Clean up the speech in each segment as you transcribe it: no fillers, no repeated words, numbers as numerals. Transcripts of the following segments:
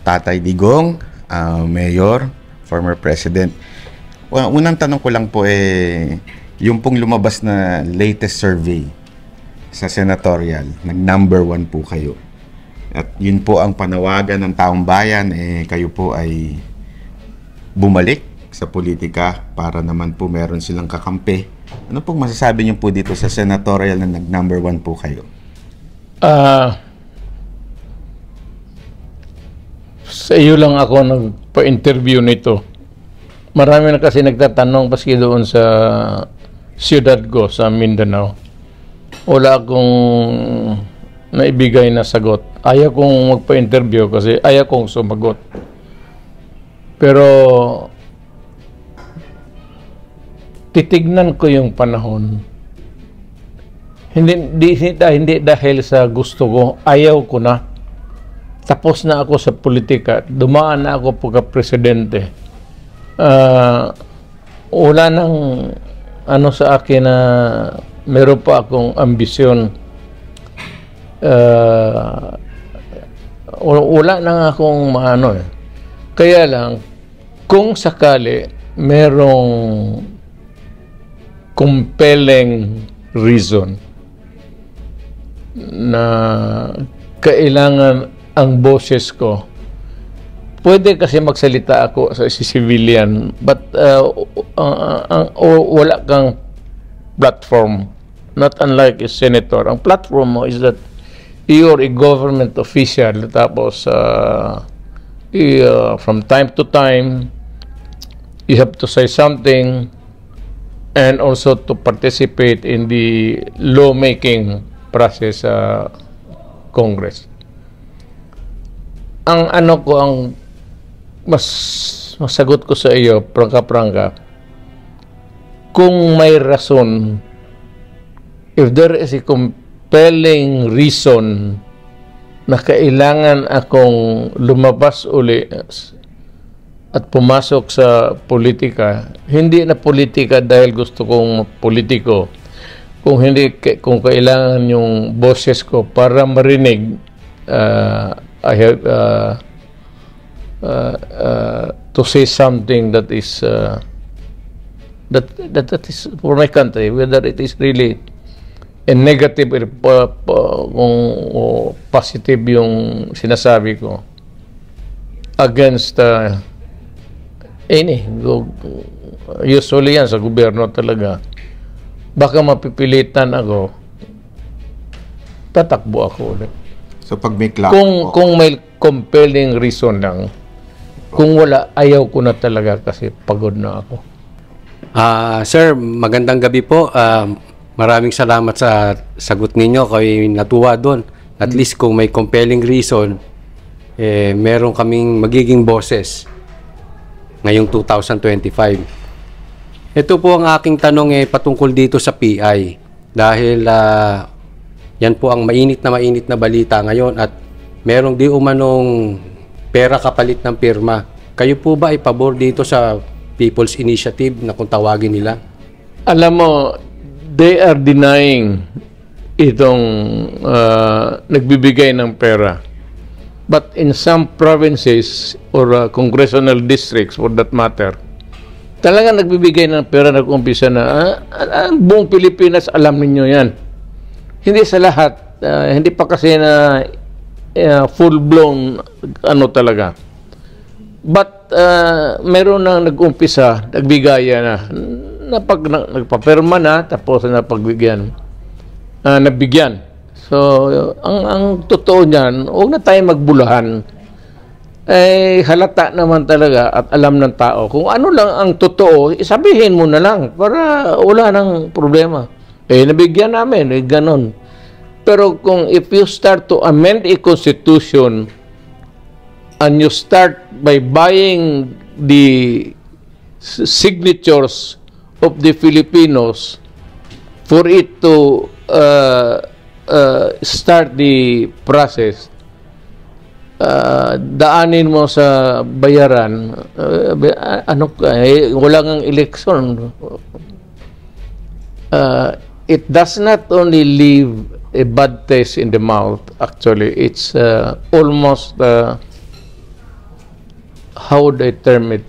Tatay Digong, Mayor, former President. Unang tanong ko lang po yung pong lumabas na latest survey sa senatorial, nag-number 1 po kayo. At yun po ang panawagan ng taong bayan, kayo po ay bumalik sa politika para naman po meron silang kakampi. Ano pong masasabi niyo po dito sa senatorial na nag-number 1 po kayo? Sa iyo lang ako nagpa-interview nito. Marami na kasi nagtatanong paski doon sa siyudad ko sa Mindanao. Wala akong naibigay na sagot. Ayaw kong magpa-interview kasi ayaw kong sumagot. Pero titignan ko yung panahon. Hindi dahil sa gusto ko, ayaw ko na. Tapos na ako sa politika, dumaan na ako pagka-presidente. Wala nang sa akin na meron pa akong ambisyon. Wala nang akong Kaya lang, kung sakali merong compelling reason na kailangan ang boses ko, pwede kasi magsalita ako sa civilian, but wala kang platform, not unlike a senator. Ang platform mo is that you're a government official, tapos from time to time you have to say something and also to participate in the lawmaking process sa Congress. Ang masagot ko sa iyo, prangka-prangka, kung may rason, if there is a compelling reason na kailangan akong lumabas uli at pumasok sa politika, hindi na politika dahil gusto kong politiko, kung kailangan yung boses ko para marinig, I have to say something that is that is for my country, whether it is really a negative o positive yung sinasabi ko against usually yan sa gobyerno talaga. Baka mapipilitan ako, tatakbo ako ulit. So pag may kung may compelling reason lang, kung wala, ayaw ko na talaga kasi pagod na ako. Sir, magandang gabi po. Maraming salamat sa sagot ninyo. Kayo natuwa doon. At least kung may compelling reason, meron kaming magiging boses ngayong 2025. Ito po ang aking tanong patungkol dito sa PI. Dahil yan po ang mainit na balita ngayon at merong di umanong pera kapalit ng pirma. Kayo po ba ay pabor dito sa People's Initiative na kung tawagin nila? Alam mo, they are denying itong nagbibigay ng pera. But in some provinces or congressional districts for that matter, talagang nagbibigay ng pera, nag-umpisa na ang buong Pilipinas, alam ninyo yan. Hindi sa lahat, hindi pa kasi na full-blown talaga. But meron nang nag-umpisa, nagbigaya na nagpapirma na, tapos napagbigyan, nabigyan. So, ang totoo niyan, huwag na tayo magbulahan. Halata naman talaga at alam ng tao. Kung ano lang ang totoo, sabihin mo na lang para wala nang problema. Nabigyan namin, ganon. Pero kung if you start to amend a constitution and you start by buying the signatures of the Filipinos for it to start the process, daanin mo sa bayaran, wala ngang eleksyon. It does not only leave a bad taste in the mouth, actually, it's almost how would I term it,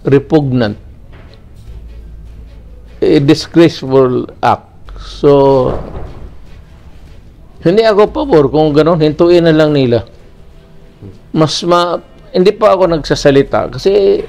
repugnant, a disgraceful act. So, hindi ako pabor kung gano'n, hintuin na lang nila. Hindi pa ako nagsasalita kasi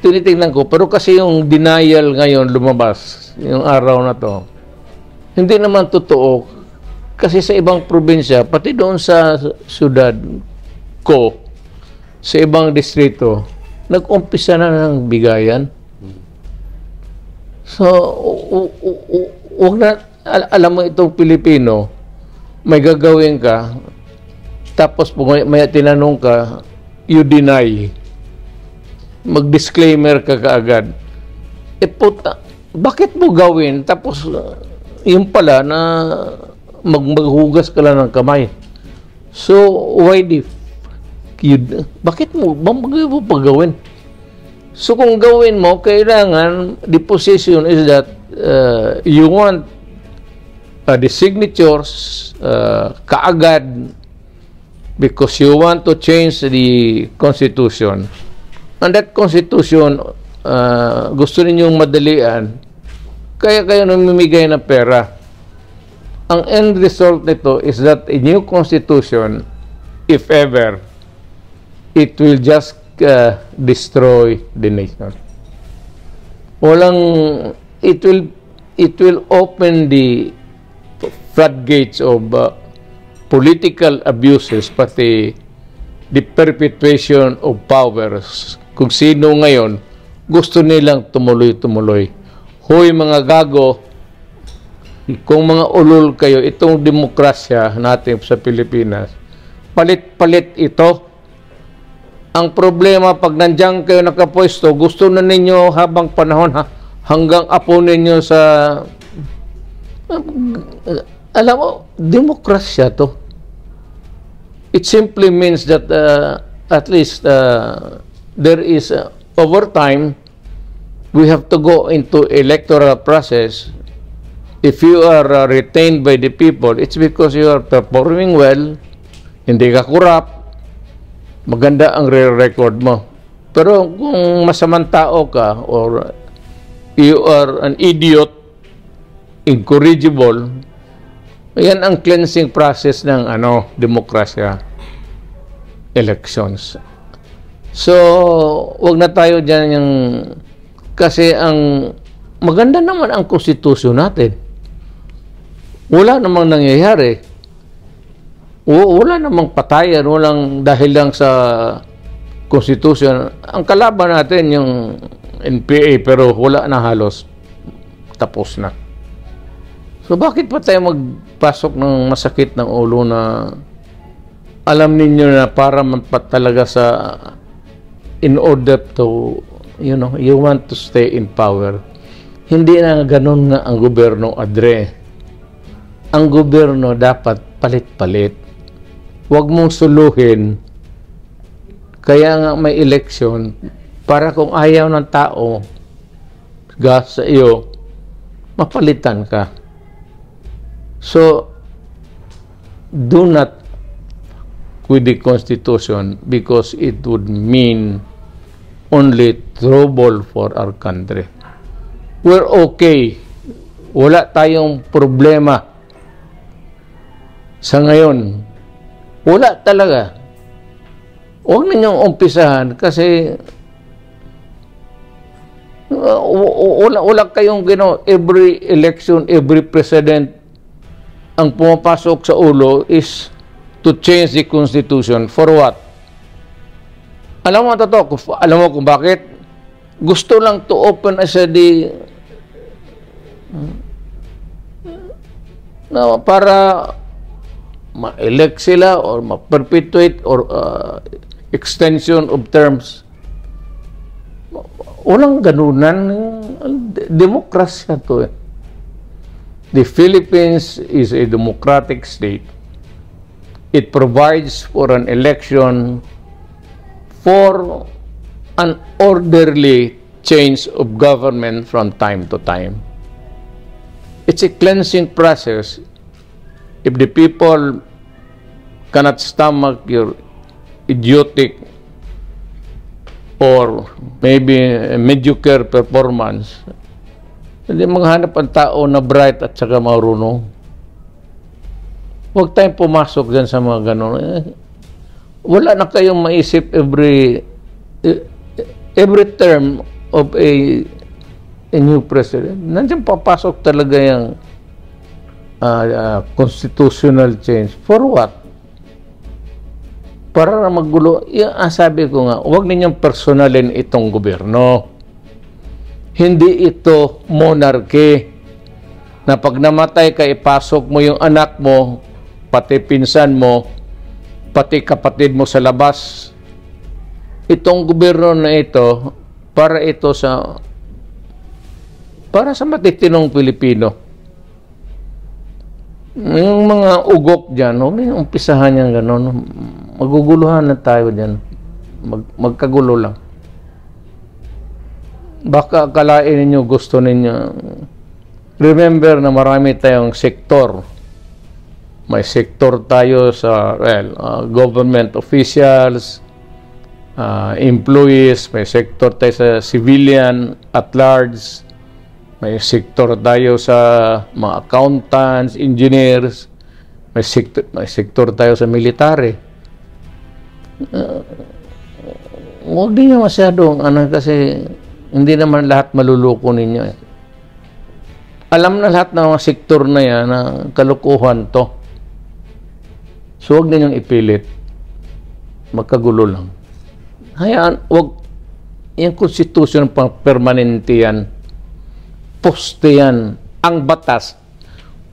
tinitingnan ko, pero kasi yung denial ngayon lumabas, yung araw na to, hindi naman totoo. Kasi sa ibang probinsya, pati doon sa syudad ko, sa ibang distrito, nag-umpisa na ng bigayan. So, alam mo itong Pilipino, may gagawin ka, tapos may tinanong ka, you deny. Mag-disclaimer ka kaagad. Puta, bakit mo gawin? Tapos, yun pala na maghugas ka lang ng kamay. So, why bakit mo pa gawin? So, kung gawin mo, kailangan, the position is that you want the signatures kaagad because you want to change the Constitution. And that Constitution, gusto ninyong madalian, kaya kayo namimigay ng pera. Ang end result nito is that a new Constitution, if ever, it will just destroy the nation. It will open the floodgates of political abuses, pati the perpetuation of powers. Kung sino ngayon gusto nilang tumuloy-tumuloy. Hoy mga gago, kung mga ulol kayo, itong demokrasya natin sa Pilipinas, palit-palit ito. Ang problema, pag nandiyan kayo nakapwesto, gusto na ninyo habang panahon, hanggang apo ninyo sa... alam mo, demokrasya to. It simply means that at least there is, over time, we have to go into electoral process. If you are retained by the people, it's because you are performing well, hindi ka corrupt, maganda ang record mo. Pero kung masamang tao ka, or you are an idiot, incorrigible, yan ang cleansing process ng demokrasya, elections. So, wag na tayo dyan yung, kasi ang maganda naman ang konstitusyon natin. Wala namang nangyayari. Wala namang patayan, walang dahil lang sa konstitusyon. Ang kalaban natin yung NPA, pero wala na halos. Tapos na. So, bakit pa tayo magpasok ng masakit ng ulo na alam ninyo na para talaga sa in order to, you want to stay in power. Hindi na ganun nga ang gobyerno, Adre. Ang gobyerno dapat palit-palit. Huwag mong suluhin. Kaya nga may eleksyon para kung ayaw ng tao sa iyo, mapalitan ka. So, do not with the Constitution because it would mean only trouble for our country. We're okay. Wala tayong problema. Sa ngayon, wala talaga. Huwag ninyong umpisahan kasi wala kayong every election, every president ang pumapasok sa ulo is to change the Constitution. For what? Alam mo kung bakit? Gusto lang to open as para ma-elect sila or ma-perpetuate or extension of terms. Walang ganunan. Demokrasya to. The Philippines is a democratic state. It provides for an election for an orderly change of government from time to time. It's a cleansing process. If the people cannot stomach your idiotic or maybe mediocre performance, hindi maghanap ang tao na bright at saka marunong. Huwag tayong pumasok dyan sa mga gano'n. Wala na kayong maisip every term of a new president. Nandiyan papasok talaga yung constitutional change. For what? Para na maggulo. Sabi ko nga, huwag ninyong personalin itong gobyerno. Hindi ito monarchy na pag namatay ka, ipasok mo yung anak mo, pati pinsan mo, pati kapatid mo sa labas. Itong gobyerno na ito, para sa matitinong Pilipino. Yung mga ugok dyan, may umpisahan yan gano'n. Maguguluhan na tayo dyan. Magkagulo lang. Baka akalain ninyo, gusto ninyo. Remember na marami tayong sektor. May sektor tayo sa government officials, employees, may sektor tayo sa civilian at large, may sektor tayo sa mga accountants, engineers, may sektor tayo sa military. Huwag din nyo masyadong kasi hindi naman lahat maluluko ninyo. Alam na lahat ng mga sektor na yan na kalukuhan to. So huwag ninyong ipilit. Magkagulo lang. Hayaan, huwag yung constitution pang permanente yan. Poste yan. Ang batas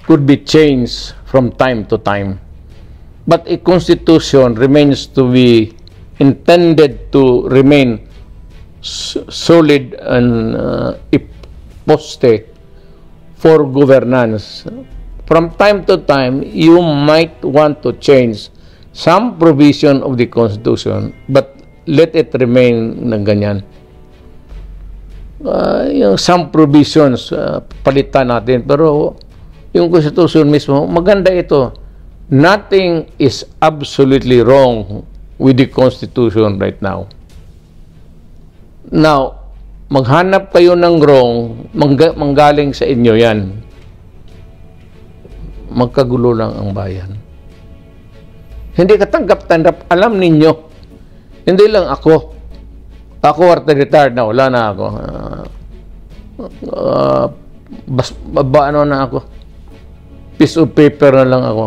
could be changed from time to time. But a constitution remains to be intended to remain solid and poste for governance. From time to time, you might want to change some provision of the Constitution, but let it remain na ganyan. Yung some provisions, palitan natin. Pero yung Constitution mismo, maganda ito. Nothing is absolutely wrong with the Constitution right now. Now, maghanap kayo ng wrong, manggaling sa inyo yan. Magkagulo lang ang bayan. Hindi katanggap-tanggap. Alam ninyo, hindi lang ako. Ako retired na, wala na ako. Ano na ako. Piece of paper na lang ako.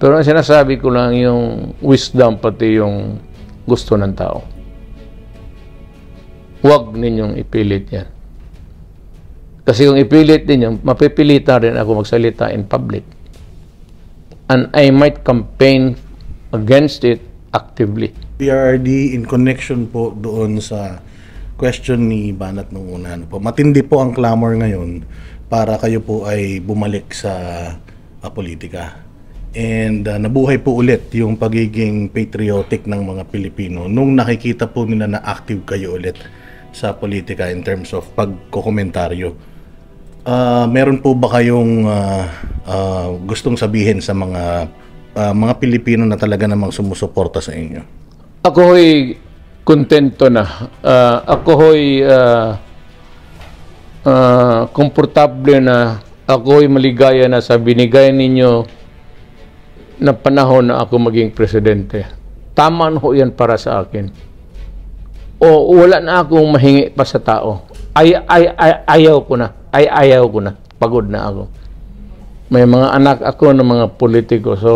Pero ang sinasabi ko lang yung wisdom pati yung gusto ng tao. Huwag ninyong ipilit yan. Kasi kung ipilit ninyo, mapipilitan rin ako magsalita in public. And I might campaign against it actively. PRRD, in connection po doon sa question ni Banat nung una, po, matindi po ang clamor ngayon para kayo po ay bumalik sa politika. And nabuhay po ulit yung pagiging patriotic ng mga Pilipino nung nakikita po nila na active kayo ulit sa politika in terms of pagkokomentaryo. Meron po ba kayong gustong sabihin sa mga Pilipino na talaga namang sumusuporta sa inyo? Ako ho'y kontento na. Ako ho'y komportable na. Ako ho'y maligaya na sa binigay ninyo na panahon na ako maging presidente. Tama na ho yan para sa akin. O wala na akong mahingi pa sa tao. Ayaw ko na. Ayaw ko na. Pagod na ako. May mga anak ako ng mga politiko. So,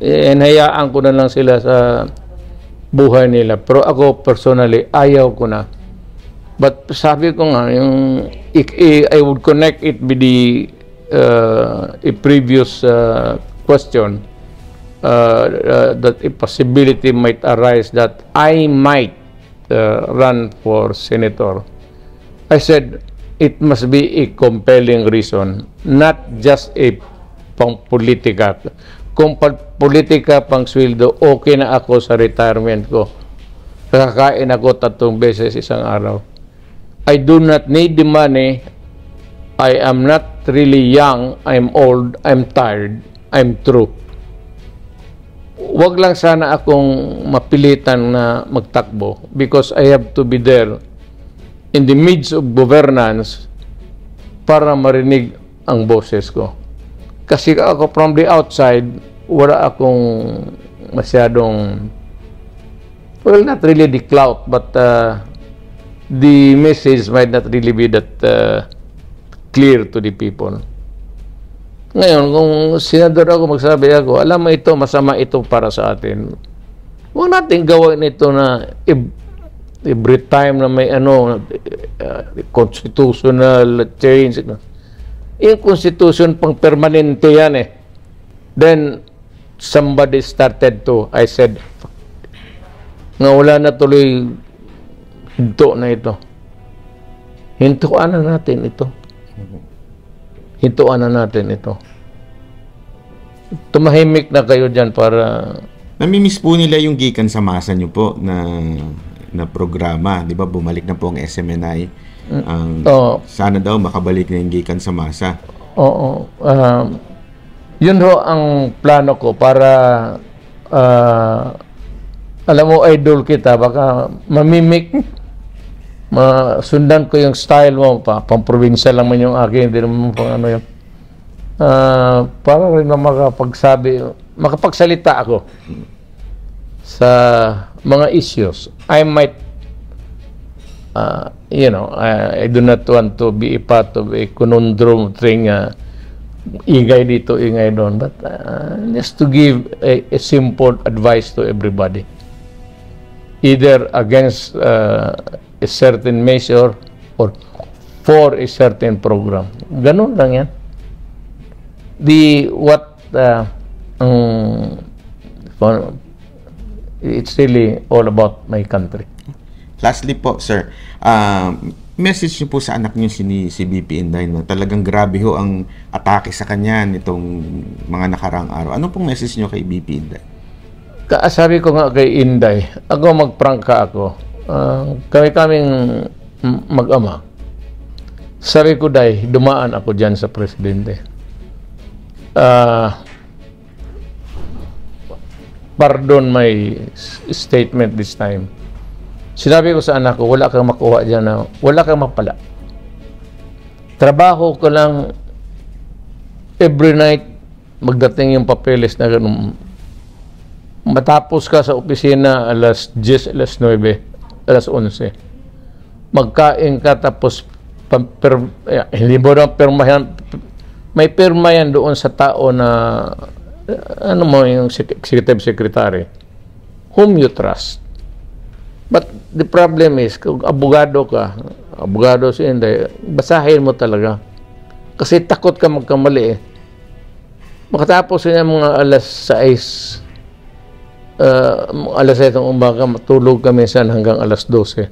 hinayaan ko na lang sila sa buhay nila. Pero ako personally, ayaw ko na. But sabi ko nga, I would connect it with the a previous question that a possibility might arise that I might run for senator. I said it must be a compelling reason, not just a pang politika. Kung politika pang sweldo, okay na ako sa retirement ko. Kakain ako 3 beses isang araw. I do not need the money. I am not really young. I'm old. I'm tired. I'm through. wag lang sana akong mapilitan na magtakbo because I have to be there in the midst of governance para marinig ang boses ko. Kasi ako from the outside, wala akong masyadong, well, not really the clout, but the message might not really be that clear to the people. Ngayon, kung senador ako, magsabi ako, alam mo ito, masama ito para sa atin. Huwag natin gawin ito na every time na may constitutional change. Yung constitution pang permanente yan eh. Then, somebody started to, I said, nga wala na tuloy hinto na ito. Hintuan na natin ito. Hintuan na natin ito. Tumahimik na kayo dyan para... Namimiss po nila yung gikan sa masa nyo po na programa. Di ba, bumalik na po ang SMNI. Sana daw makabalik na yung gikan sa masa. Oo. Yun ho ang plano ko para alam mo, idol kita, baka mamimik, masundan ko yung style mo, pang-provincial lang man yung akin, hindi naman pang ano yun. Para rin na makapagsalita ako sa mga issues. I might, I do not want to be a part of a conundrum thing, ingay dito, ingay doon, but just to give a simple advice to everybody. Either against a certain measure or for a certain program. Ganun lang yan. It's really all about my country. Lastly po, sir, message niyo po sa anak niyo si BP Inday na talagang grabe ho ang atake sa kanya nitong mga nakaraang araw. Ano pong message niyo kay BP Inday? Sabi ko nga kay Inday, ako magprangka ako. Kaming mag-ama. Sabi ko, Day, dumaan ako dyan sa presidente. Pardon my statement this time. Sinabi ko sa anak ko, wala kang makuha dyan na, wala kang mapala. Trabaho ko lang every night, magdating yung papeles na ganun. Matapos ka sa opisina alas 10, alas 9, alas 11. Magkain ka tapos hindi mo na pirmahan. May pirma yan doon sa tao na ano mo yung secretary whom you trust. But the problem is, kung abogado si Inday, basahin mo talaga. Kasi takot ka magkamali eh. Makatapos niya mga alas 6, alas 7 ng umaga, matulog kami minsan hanggang alas 12.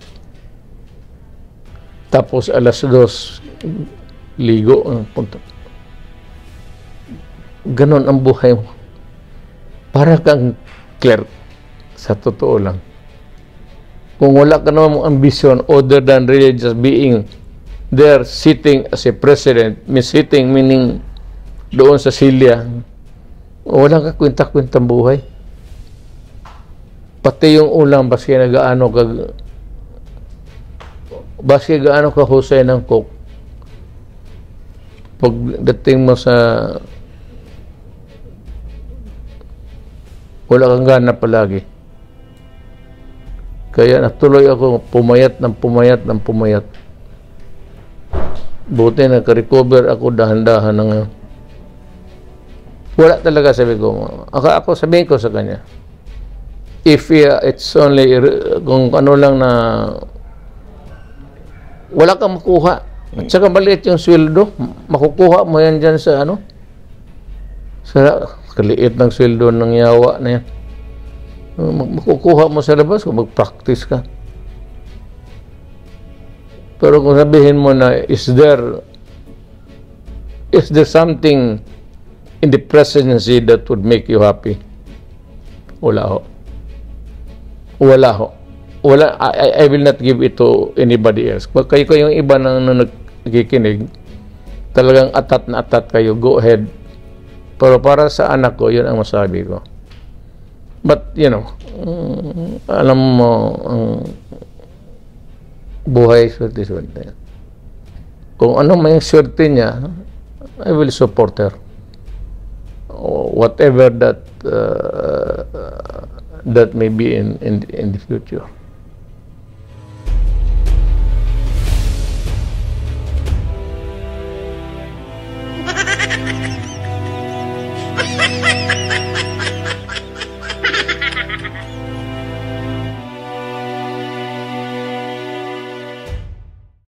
Tapos alas 2, ligo. Punta. Ganon ang buhay mo. Para kang clerk. Sa totoo lang. Kung wala ka naman mong ambisyon other than really just being there sitting as a president, sitting meaning doon sa silya, wala ka kwenta-kwentang buhay. Pati yung ulam, baski gaano ka husay ng cook. Pagdating mo sa wala kang gana palagi. Kaya natuloy ako pumayat. Buti naka-recover ako dahan-dahan na ngayon. Wala talaga, sabi ko. Ako sabihin ko sa kanya, if it's only kung ano lang na wala kang makuha at saka maliit yung sweldo, makukuha mo yan dyan sa sa kaliit ng sweldo ng yawa na yan. Makukuha mo sa labas kung mag-practice ka. Pero kung sabihin mo na is there something in the presidency that would make you happy? Wala ho. I will not give it to anybody else. Kung kayo yung iba na nagkikinig, talagang atat na atat kayo, go ahead. Pero para sa anak ko, yun ang masabi ko. But, alam mo, ang buhay, swerte-swerte. Kung ano may swerte niya, I will support her. Whatever that may be in the future.